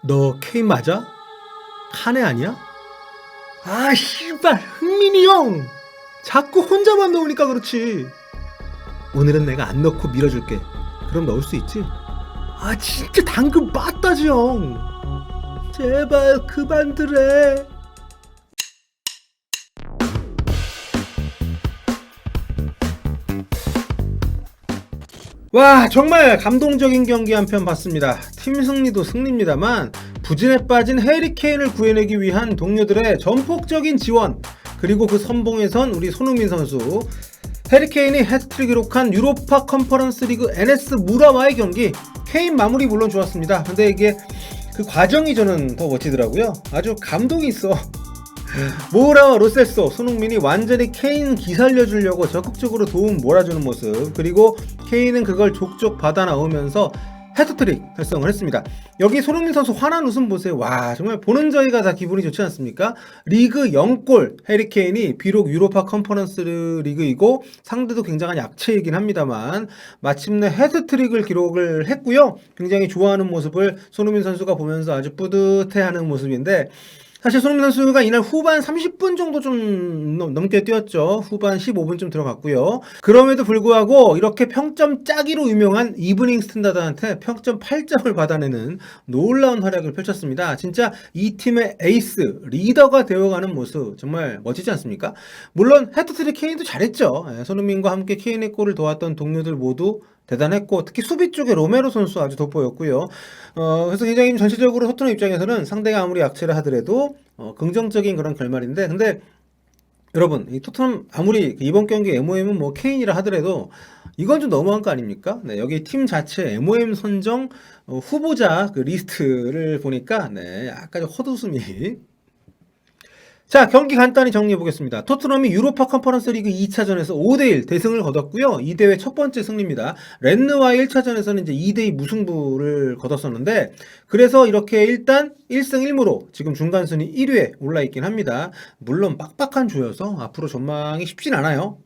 너 케인 맞아? 카네 아니야? 아 씨발 흥민이 형 자꾸 혼자만 넣으니까 그렇지. 오늘은 내가 안 넣고 밀어줄게. 그럼 넣을 수 있지? 아 진짜 당근 빠따지 형. 제발 그만들래. 와 정말 감동적인 경기 한 편 봤습니다. 팀 승리도 승리입니다만 부진에 빠진 해리 케인을 구해내기 위한 동료들의 전폭적인 지원, 그리고 그 선봉에선 우리 손흥민 선수, 해리 케인이 해트트릭 기록한 유로파 컨퍼런스 리그 NS 무라와의 경기, 케인 마무리 물론 좋았습니다. 근데 이게 그 과정이 저는 더 멋지더라고요. 아주 감동이 있어. 모우라와 로셀소, 손흥민이 완전히 케인 기살려주려고 적극적으로 도움 몰아주는 모습, 그리고 케인은 그걸 족족 받아 나오면서 해트트릭 달성을 했습니다. 여기 손흥민 선수 환한 웃음 보세요. 와 정말 보는 저희가 다 기분이 좋지 않습니까? 리그 0골 해리 케인이 비록 유로파 컨퍼런스 리그이고 상대도 굉장한 약체이긴 합니다만 마침내 해트트릭을 기록을 했고요. 굉장히 좋아하는 모습을 손흥민 선수가 보면서 아주 뿌듯해하는 모습인데, 사실 손흥민 선수가 이날 후반 30분 정도 좀 넘게 뛰었죠. 후반 15분쯤 들어갔고요. 그럼에도 불구하고 이렇게 평점 짜기로 유명한 이브닝 스탠다드한테 평점 8점을 받아내는 놀라운 활약을 펼쳤습니다. 진짜 이 팀의 에이스, 리더가 되어가는 모습 정말 멋지지 않습니까? 물론 해트트릭 케인도 잘했죠. 손흥민과 함께 케인의 골을 도왔던 동료들 모두 대단했고, 특히 수비 쪽에 로메로 선수 아주 돋보였고요. 그래서 굉장히 전체적으로 토트넘 입장에서는 상대가 아무리 약체를 하더라도 긍정적인 그런 결말인데, 근데 여러분 이 토트넘 아무리 이번 경기 MOM은 뭐 케인이라 하더라도 이건 좀 너무한 거 아닙니까? 네, 여기 팀 자체 MOM 선정 후보자 그 리스트를 보니까 네, 약간 좀 헛웃음이. 자, 경기 간단히 정리해 보겠습니다. 토트넘이 유로파 컨퍼런스 리그 2차전에서 5대1 대승을 거뒀고요. 이 대회 첫 번째 승리입니다. 렌느와의 1차전에서는 이제 2대2 무승부를 거뒀었는데, 그래서 이렇게 일단 1승 1무로 지금 중간 순위 1위에 올라 있긴 합니다. 물론 빡빡한 조여서 앞으로 전망이 쉽진 않아요.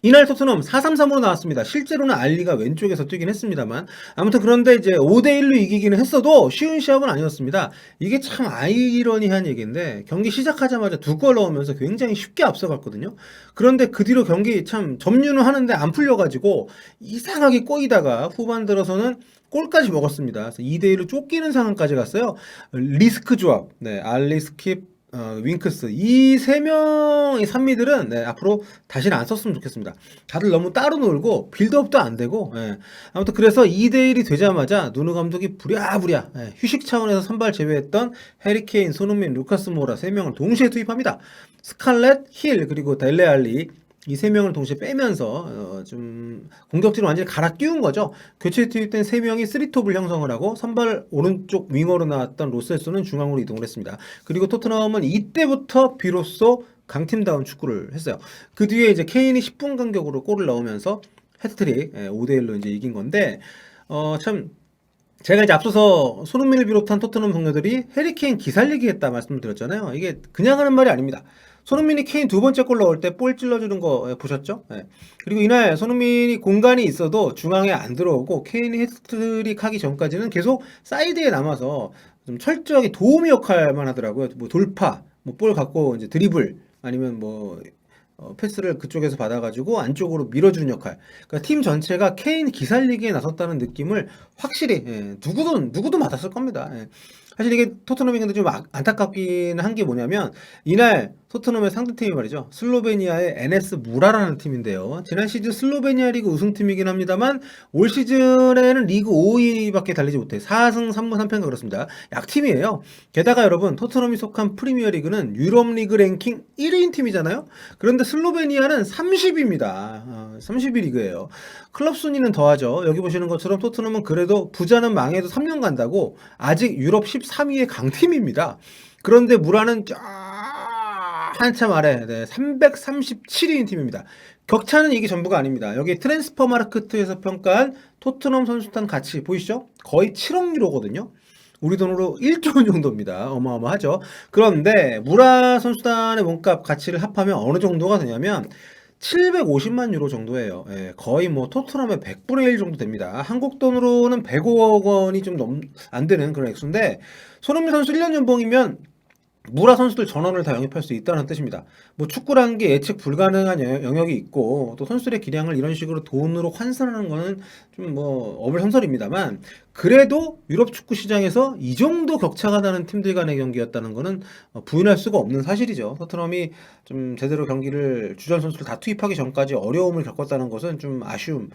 이날 토트넘 4-3-3으로 나왔습니다. 실제로는 알리가 왼쪽에서 뛰긴 했습니다만, 아무튼 그런데 이제 5대1로 이기기는 했어도 쉬운 시합은 아니었습니다. 이게 참 아이러니한 얘기인데, 경기 시작하자마자 2골 넣으면서 굉장히 쉽게 앞서갔거든요. 그런데 그 뒤로 경기 참 점유는 하는데 안 풀려가지고 이상하게 꼬이다가 후반 들어서는 골까지 먹었습니다. 그래서 2대1로 쫓기는 상황까지 갔어요. 리스크 조합, 네, 알리, 스킵, 윙크스, 이 세 명의 산미들은 네, 앞으로 다시는 안 썼으면 좋겠습니다. 다들 너무 따로 놀고 빌드업도 안 되고, 예. 아무튼 그래서 2대1이 되자마자 누누 감독이 부랴부랴, 예, 휴식 차원에서 선발 제외했던 해리 케인, 손흥민, 루카스 모라 3명을 동시에 투입합니다. 스칼렛, 힐, 그리고 델레 알리, 이 세 명을 동시에 빼면서 좀 공격진을 완전히 갈아 끼운 거죠. 교체 투입된 세 명이 3톱을 형성을 하고, 선발 오른쪽 윙어로 나왔던 로셀소는 중앙으로 이동을 했습니다. 그리고 토트넘은 이때부터 비로소 강팀다운 축구를 했어요. 그 뒤에 이제 케인이 10분 간격으로 골을 넣으면서 해트트릭 5대1로 이제 이긴 건데, 참 제가 이제 앞서서 손흥민을 비롯한 토트넘 동료들이 해리 케인 기살리기 했다 말씀을 드렸잖아요. 이게 그냥 하는 말이 아닙니다. 손흥민이 케인 두 번째 골 넣을 때 볼 찔러주는 거 보셨죠? 네. 그리고 이날 손흥민이 공간이 있어도 중앙에 안 들어오고 케인이 해트트릭 하기 전까지는 계속 사이드에 남아서 좀 철저하게 도우미 역할만 하더라고요. 뭐 돌파, 뭐 볼 갖고 이제 드리블, 아니면 뭐 패스를 그쪽에서 받아가지고 안쪽으로 밀어주는 역할. 그러니까 팀 전체가 케인 기살리기에 나섰다는 느낌을 확실히, 누구도 맡았을 겁니다. 사실 이게 토트넘이 근데 좀 안타깝긴 한 게 뭐냐면, 이날 토트넘의 상대팀이 말이죠, 슬로베니아의 NS 무라라는 팀인데요. 지난 시즌 슬로베니아 리그 우승팀이긴 합니다만 올 시즌에는 리그 5위밖에 달리지 못해 4승 3무 3패인가 그렇습니다. 약팀이에요. 게다가 여러분, 토트넘이 속한 프리미어 리그는 유럽 리그 랭킹 1위인 팀이잖아요. 그런데 슬로베니아는 30위입니다. 30위 리그예요. 클럽 순위는 더하죠. 여기 보시는 것처럼 토트넘은 그래도 부자는 망해도 3년 간다고 아직 유럽 13위의 강팀입니다. 그런데 무라는 한참 아래, 337위인 팀입니다. 격차는 이게 전부가 아닙니다. 여기 트랜스퍼 마르크트에서 평가한 토트넘 선수단 가치 보이시죠? 거의 7억 유로거든요. 우리 돈으로 1조 원 정도입니다. 어마어마하죠. 그런데 무라 선수단의 몸값 가치를 합하면 어느 정도가 되냐면 750만 유로 정도예요. 예, 거의 뭐 토트넘의 100분의 1 정도 됩니다. 한국 돈으로는 105억 원이 좀 안 되는 그런 액수인데, 손흥민 선수 1년 연봉이면 무라 선수들 전원을 다 영입할 수 있다는 뜻입니다. 뭐 축구라는 게 예측 불가능한 영역이 있고, 또 선수들의 기량을 이런 식으로 돈으로 환산하는 거는 좀 뭐 어불성설입니다만, 그래도 유럽 축구 시장에서 이 정도 격차가 나는 팀들 간의 경기였다는 거는 부인할 수가 없는 사실이죠. 토트넘이 좀 제대로 경기를 주전 선수를 다 투입하기 전까지 어려움을 겪었다는 것은 좀 아쉬움,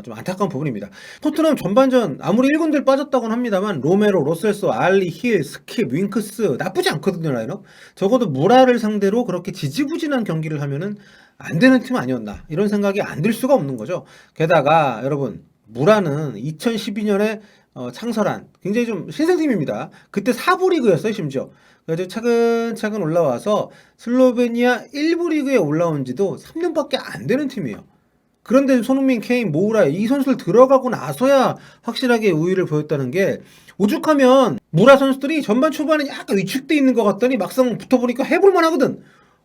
좀 안타까운 부분입니다. 토트넘 전반전 아무리 1군들 빠졌다고는 합니다만, 로메로, 로셀소, 알리, 힐, 스킵, 윙크스 나쁘지 않거든요. 라인업 적어도 무라를 상대로 그렇게 지지부진한 경기를 하면은 안 되는 팀 아니었나, 이런 생각이 안 들 수가 없는 거죠. 게다가 여러분, 무라는 2012년에 창설한 굉장히 좀 신생팀입니다. 그때 4부 리그였어요, 심지어. 그래서 차근차근 올라와서 슬로베니아 1부 리그에 올라온 지도 3년밖에 안 되는 팀이에요. 그런데 손흥민, 케인, 모우라 이 선수들 들어가고 나서야 확실하게 우위를 보였다는 게, 오죽하면 무라 선수들이 전반 초반에 약간 위축돼 있는 것 같더니 막상 붙어보니까 해볼만 하거든.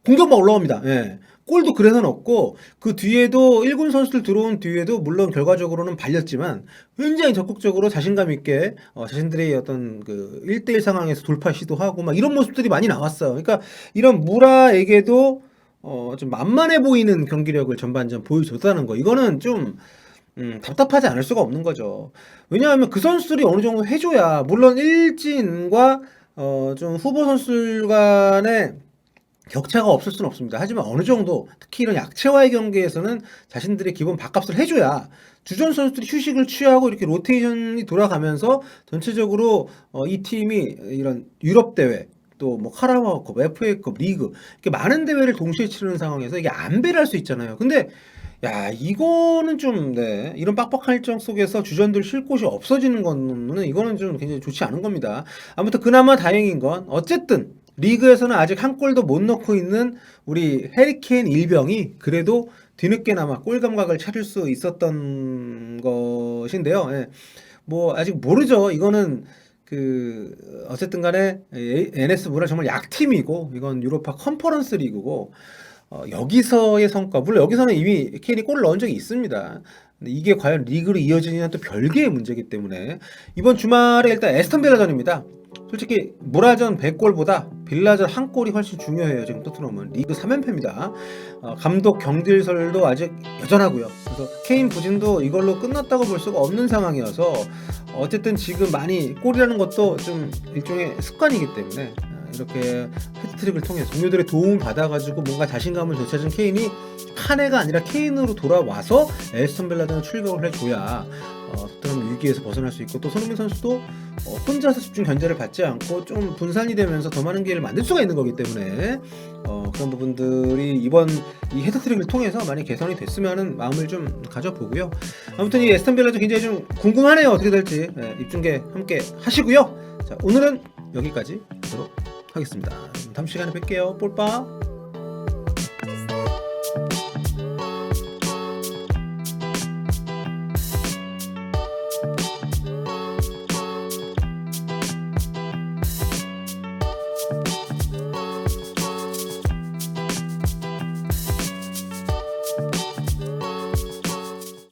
공격만 올라옵니다. 예. 골도 그래서 넣었고, 그 뒤에도 1군 선수들 들어온 뒤에도 물론 결과적으로는 발렸지만 굉장히 적극적으로 자신감 있게 자신들의 어떤 그 1대1 상황에서 돌파 시도하고 막 이런 모습들이 많이 나왔어요. 그러니까 이런 무라에게도 좀 만만해 보이는 경기력을 전반전 보여줬다는 거, 이거는 좀 답답하지 않을 수가 없는 거죠. 왜냐하면 그 선수들이 어느 정도 해줘야, 물론 일진과 좀 후보 선수들 간의 격차가 없을 수는 없습니다. 하지만 어느 정도, 특히 이런 약체와의 경기에서는 자신들의 기본 밥값을 해줘야 주전 선수들이 휴식을 취하고 이렇게 로테이션이 돌아가면서 전체적으로 이 팀이 이런 유럽 대회, 또 뭐 카라바오컵, FA컵, 리그, 이렇게 많은 대회를 동시에 치르는 상황에서 이게 안배를 할 수 있잖아요. 근데 야, 이거는 좀, 네, 이런 빡빡한 일정 속에서 주전들 쉴 곳이 없어지는 거는, 이거는 좀 굉장히 좋지 않은 겁니다. 아무튼 그나마 다행인 건, 어쨌든 리그에서는 아직 한 골도 못 넣고 있는 우리 해리케인 일병이 그래도 뒤늦게나마 골 감각을 찾을 수 있었던 것인데요. 예. 뭐 아직 모르죠. 이거는 그 어쨌든 간에 NS 무라 정말 약팀이고, 이건 유로파 컨퍼런스 리그고, 여기서의 성과, 물론 여기서는 이미 케인이 골을 넣은 적이 있습니다. 근데 이게 과연 리그로 이어지느냐는 또 별개의 문제이기 때문에, 이번 주말에 일단 에스턴 빌라전입니다. 솔직히 무라전 100골보다 빌라전 한 골이 훨씬 중요해요. 지금 토트넘은 리그 3연패입니다. 감독 경질설도 아직 여전하고요. 그래서 케인 부진도 이걸로 끝났다고 볼 수가 없는 상황이어서, 어쨌든 지금 많이 골이라는 것도 좀 일종의 습관이기 때문에 이렇게 헤트트릭을 통해 동료들의 도움을 받아가지고 뭔가 자신감을 되찾은 케인이 칸해가 아니라 케인으로 돌아와서 에스턴 빌라전을 출격을 해줘야 토트넘 위기에서 벗어날 수 있고, 또 손흥민 선수도 혼자서 집중 견제를 받지 않고 좀 분산이 되면서 더 많은 기회를 만들 수가 있는 거기 때문에 그런 부분들이 이번 이 헤드트릭을 통해서 많이 개선이 됐으면 하는 마음을 좀 가져보고요. 아무튼 이 에스턴 빌라전 굉장히 좀 궁금하네요. 어떻게 될지. 입중계 함께 하시고요. 자, 오늘은 여기까지 하도록 하겠습니다. 다음 시간에 뵐게요. 볼빠.